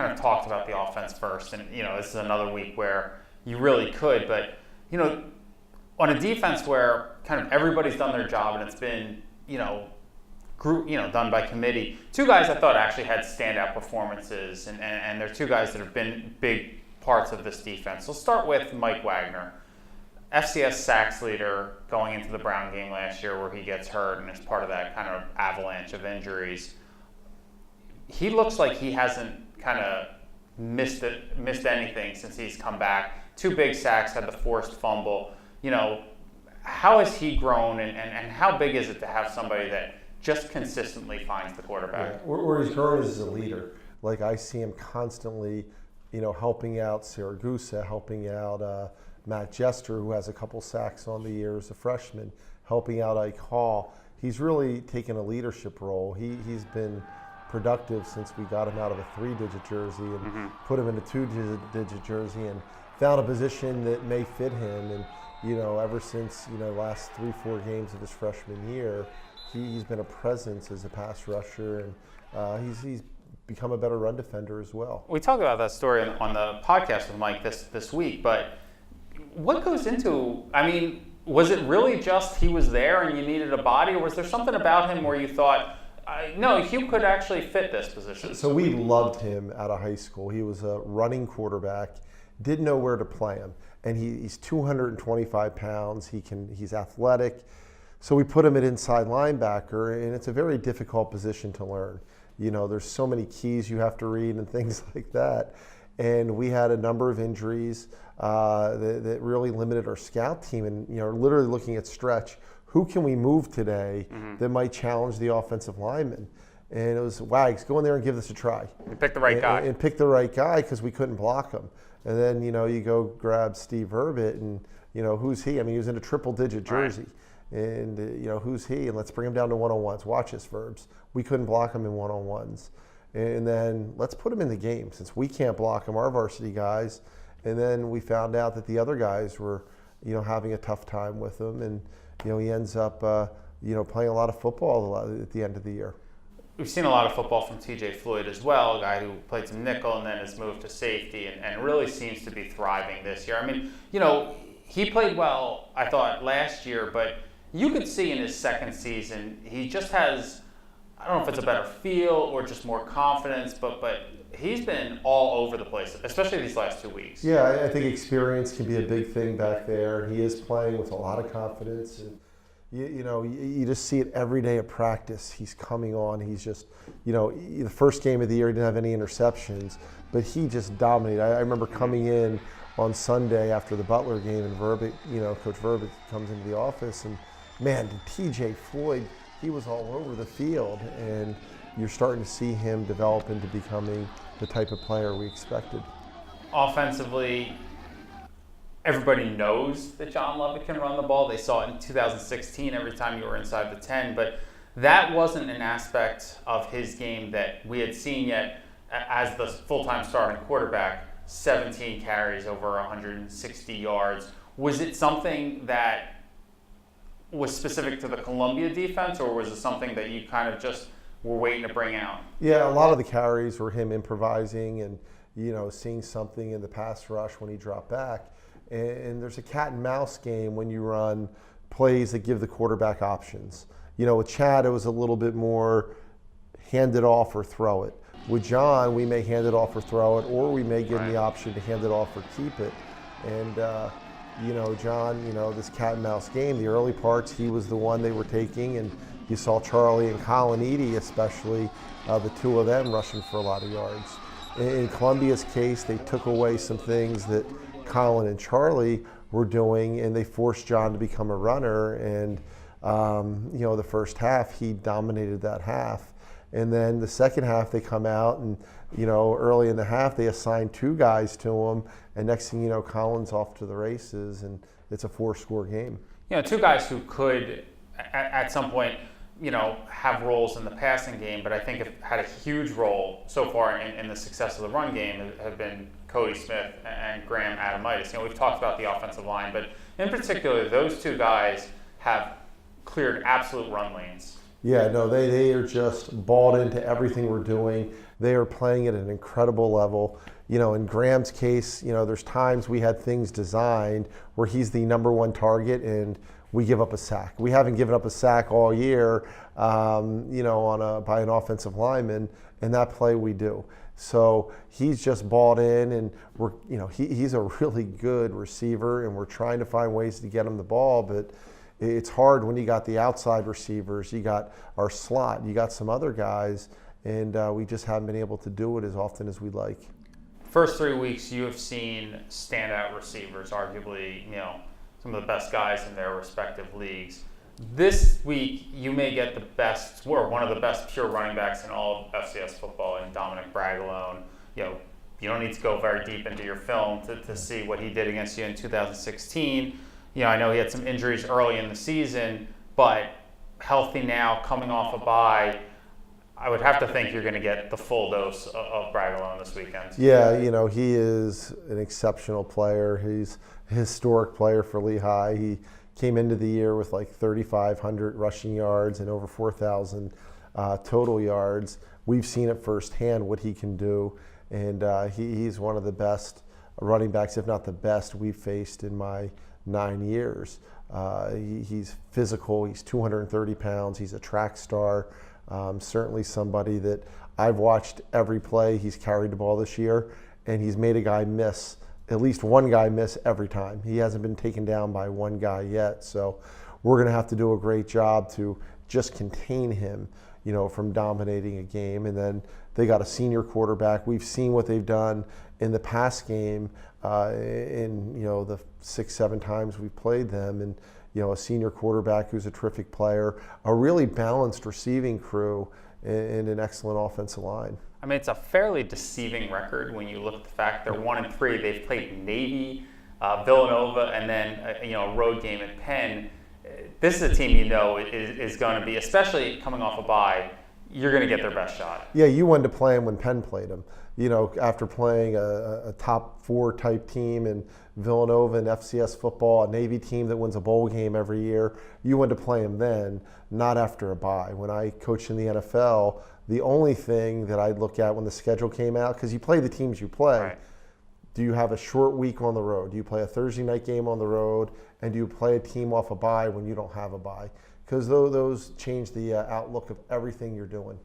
kind of talked about the offense first, and this is another week where you really could, but on a defense where kind of everybody's done their job and it's been done by committee. Two guys I thought actually had standout performances, and they're two guys that have been big parts of this defense. So start with Mike Wagner, FCS sacks leader going into the Brown game last year where he gets hurt and is part of that kind of avalanche of injuries. He looks like he hasn't kind of missed anything since he's come back. 2 big sacks, had the forced fumble. How has he grown, and how big is it to have somebody that just consistently finds the quarterback? Yeah. Where he's grown is as a leader. Like, I see him constantly, helping out Surace, helping out Matt Jester, who has a couple sacks on the year as a freshman, helping out Ike Hall. He's really taken a leadership role. He's been productive since we got him out of a 3-digit jersey and put him in a 2-digit jersey and found a position that may fit him. And ever since last 3-4 games of his freshman year, he's been a presence as a pass rusher, and he's become a better run defender as well. We talked about that story on the podcast with Mike this week, but what goes into, was it really just he was there and you needed a body, or was there something about him where you thought, no, he could actually fit this position? So we loved him out of high school. He was a running quarterback, didn't know where to play him, and he's 225 pounds. He's athletic. So we put him at inside linebacker, and it's a very difficult position to learn. There's so many keys you have to read and things like that. And we had a number of injuries that really limited our scout team. And literally looking at stretch, who can we move today that might challenge the offensive lineman? And it was, Wags, go in there and give this a try. And pick the right guy. And pick the right guy, because we couldn't block him. And then you go grab Steve Verbit, and who's he? He was in a 3-digit jersey. Right. And, who's he? And let's bring him down to one-on-ones. Watch this, Verbs. We couldn't block him in one-on-ones. And then let's put him in the game, since we can't block him, our varsity guys. And then we found out that the other guys were, having a tough time with him. And, he ends up, playing a lot of football at the end of the year. We've seen a lot of football from TJ Floyd as well, a guy who played some nickel and then has moved to safety and really seems to be thriving this year. He played well, I thought, last year, but you could see in his second season, he just has, I don't know if it's a better feel or just more confidence, but he's been all over the place, especially these last 2 weeks. Yeah, I think experience can be a big thing back there. He is playing with a lot of confidence. And you just see it every day at practice. He's coming on. He's just, the first game of the year, he didn't have any interceptions, but he just dominated. I remember coming in on Sunday after the Butler game, and Verbit, Coach Verbit comes into the office, and man, TJ Floyd, he was all over the field, and you're starting to see him develop into becoming the type of player we expected. Offensively, everybody knows that John Lovett can run the ball. They saw it in 2016 every time you were inside the 10, but that wasn't an aspect of his game that we had seen yet as the full-time starting quarterback. 17 carries, over 160 yards. Was it something that was specific to the Columbia defense, or was it something that you kind of just were waiting to bring out? Yeah, a lot of the carries were him improvising and, seeing something in the pass rush when he dropped back. And there's a cat and mouse game when you run plays that give the quarterback options. With Chad, it was a little bit more hand it off or throw it. With John, we may hand it off or throw it, or we may give him the option to hand it off or keep it. And, John, this cat and mouse game, the early parts, he was the one they were taking, and you saw Charlie and Colin Eady, especially, the two of them rushing for a lot of yards. In Columbia's case, they took away some things that Colin and Charlie were doing, and they forced John to become a runner. And, the first half, he dominated that half. And then the second half, they come out and, early in the half, they assign 2 guys to him. And next thing you know, Colin's off to the races, and it's a 4-score game. 2 guys who could, at some point, have roles in the passing game, but I think have had a huge role so far in the success of the run game have been Cody Smith and Graham Adamitis. We've talked about the offensive line, but in particular, those 2 guys have cleared absolute run lanes Yeah, no, they are just bought into everything we're doing. They are playing at an incredible level. In Graham's case, there's times we had things designed where he's the number one target and we give up a sack. We haven't given up a sack all year, by an offensive lineman, and that play we do. So he's just bought in, and he's a really good receiver, and we're trying to find ways to get him the ball, but it's hard when you got the outside receivers, you got our slot, you got some other guys, and we just haven't been able to do it as often as we'd like. First 3 weeks, you have seen standout receivers, arguably, some of the best guys in their respective leagues. This week, you may get the best, or one of the best pure running backs in all of FCS football, in Dominic Bragalone. You don't need to go very deep into your film to see what he did against you in 2016. I know he had some injuries early in the season, but healthy now, coming off a bye, I would have to think you're going to get the full dose of Bragalone this weekend. Yeah, he is an exceptional player. He's a historic player for Lehigh. He came into the year with like 3,500 rushing yards and over 4,000 total yards. We've seen it firsthand what he can do, and he's one of the best running backs, if not the best, we've faced in my 9 years. He's physical. He's 230 pounds. He's a track star. Certainly somebody that I've watched every play he's carried the ball this year, and he's made a guy miss, at least one guy miss every time. He hasn't been taken down by one guy yet. So we're going to have to do a great job to just contain him, from dominating a game. And then they got a senior quarterback. We've seen what they've done in the pass game in the 6-7 times we've played them, and a senior quarterback who's a terrific player, a really balanced receiving crew, and an excellent offensive line. I mean, it's a fairly deceiving record when you look at the fact they're 1-3. They've played Navy, Villanova, and then a road game at Penn. This is a team is going to be, especially coming off a bye, you're going to get their best shot. Yeah, you wanted to play them when Penn played them. After playing a top 4 type team in Villanova and FCS football, a Navy team that wins a bowl game every year, you wanted to play them then, not after a bye. When I coached in the NFL, the only thing that I'd look at when the schedule came out, because you play the teams you play, right. Do you have a short week on the road? Do you play a Thursday night game on the road? And do you play a team off a bye when you don't have a bye? Because those change the outlook of everything you're doing.